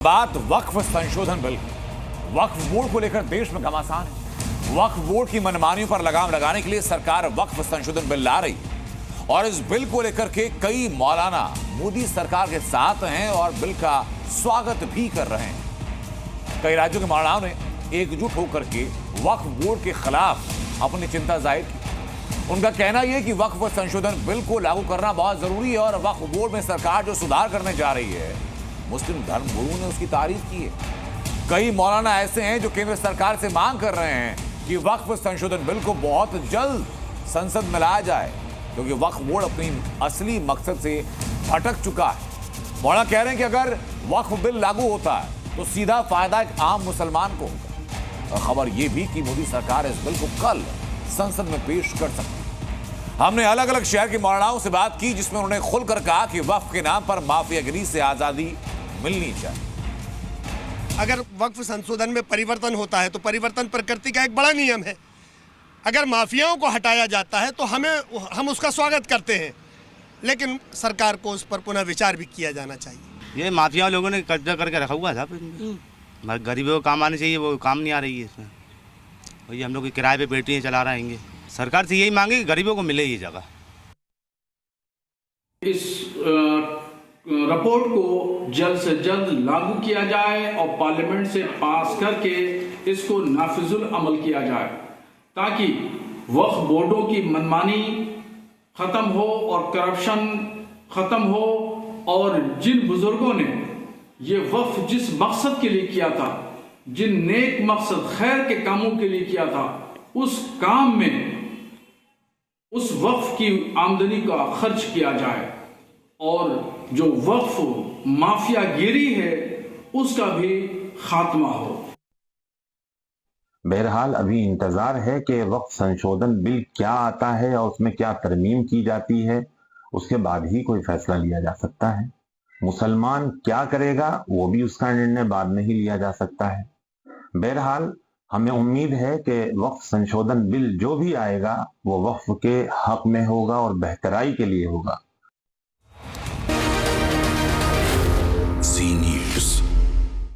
बात वक्फ संशोधन बिल। वक्फ बोर्ड को लेकर देश में घमासान है। वक्फ बोर्ड की मनमानियों पर लगाम लगाने के लिए सरकार वक्फ संशोधन बिल ला रही है और इस बिल को लेकर के कई मौलाना मोदी सरकार के साथ हैं और बिल का स्वागत भी कर रहे हैं। कई राज्यों के मौलानाओं ने एकजुट होकर के वक्फ बोर्ड के खिलाफ अपनी चिंता जाहिर की। उनका कहना यह कि वक्फ संशोधन बिल को लागू करना बहुत जरूरी है और वक्फ बोर्ड में सरकार जो सुधार करने जा रही है, मुस्लिम धर्म गुरुओं ने उसकी तारीफ की है। कई मौलाना ऐसे हैं जो केंद्र सरकार से मांग कर रहे हैं कि वक्फ संशोधन बिल को बहुत जल्द संसद में लाया जाए, क्योंकि वक्फ बोर्ड अपनी असली मकसद से भटक चुका है। मौलाना कह रहे हैं कि अगर वक्फ बिल लागू होता है तो सीधा फायदा एक आम मुसलमान को होगा। और खबर यह भी कि मोदी सरकार इस बिल को कल संसद में पेश कर सकती है। हमने अलग अलग शहर के मौलानाओं से बात की, जिसमें उन्होंने खुलकर कहा कि वक्फ के नाम पर माफियागिरी से आजादी मिलनी चाहिए। अगर वक्फ संशोधन में परिवर्तन होता है तो परिवर्तन प्रकृति का एक बड़ा नियम है। अगर माफियाओं को हटाया जाता है तो हम उसका स्वागत करते हैं, लेकिन सरकार को उस पर पुनः विचार भी किया जाना चाहिए। ये माफिया लोगों ने कब्जा करके रखा हुआ था, गरीबों को काम आने चाहिए, वो काम नहीं आ रही है इसमें। वही हम लोग किराए पे बेटियाँ चला रहेंगे। सरकार से यही मांगे कि गरीबों को मिले ये जगह। इस रिपोर्ट को जल्द से जल्द लागू किया जाए और पार्लियामेंट से पास करके इसको नाफिजुल अमल किया जाए, ताकि वक्फ बोर्डों की मनमानी खत्म हो और करप्शन खत्म हो और जिन बुजुर्गों ने ये वक्फ जिस मकसद के लिए किया था, जिन नेक मकसद खैर के कामों के लिए किया था, उस काम में उस वक्फ की आमदनी का खर्च किया जाए और जो वक्फ माफियागिरी है उसका भी खात्मा हो। बहरहाल अभी इंतजार है कि वक्फ संशोधन बिल क्या आता है और उसमें क्या तरमीम की जाती है, उसके बाद ही कोई फैसला लिया जा सकता है। मुसलमान क्या करेगा वो भी उसका निर्णय बाद में ही लिया जा सकता है। बहरहाल हमें उम्मीद है कि वक्फ संशोधन बिल जो भी आएगा वो वक्फ के हक में होगा और बेहतराई के लिए होगा। Senior